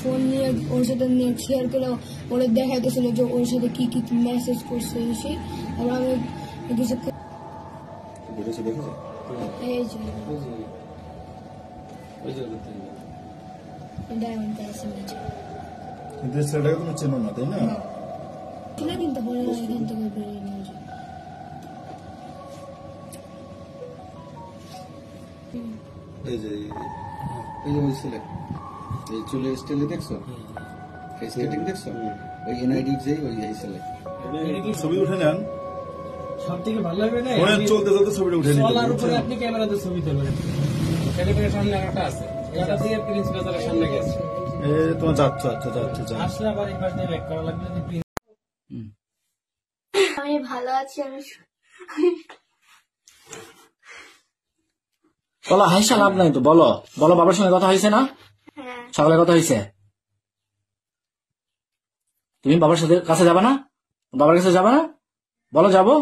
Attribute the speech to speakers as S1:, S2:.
S1: Phone নিয়ে ওর সাথে নিয়ে শেয়ার করে ওরা দেখাইতেছিল যে ওর সাথে কি কি মেসেজ করছে সেই। তারপর আমি কিছু
S2: কিন্তু ছেলেটাকে তুমি চেনো না, তাই না?
S1: কিন্তু এখান থেকে বেরিয়ে নিয়ে যায়।
S3: এই যে ওই ছেলে এই চুলের স্টাইলে দেখছো, ফেস কাটিং দেখছো, ওই এনআইডি যে ওই ছেলে।
S2: ছবি উঠে নেন,
S4: সব থেকে ভালো হবে না
S2: চলতে চলতে ছবিটা উঠে নিন।
S4: চলার উপরে আপনি ক্যামেরাতে ছবি তুলবেন। সেক্রেটারির সামনে একটা আছে, এটা দিয়ে প্রিন্স বাজারের সামনে গেছে।
S2: তোমার যাচ্ছ, আচ্ছা যাচ্ছে
S4: আসলে আবার এই পাশ দিয়ে ব্যাক করা লাগবে।
S1: আমি ভালো আছি।
S5: বলো, হাইসা লাভ নাই তো, বলো বলো। বাবার সঙ্গে কথা হয়েছে না? সকালে কথা হয়েছে? তুমি বাবার সাথে কাছে যাবা না? বাবার কাছে যাবা না? বলো যাবো।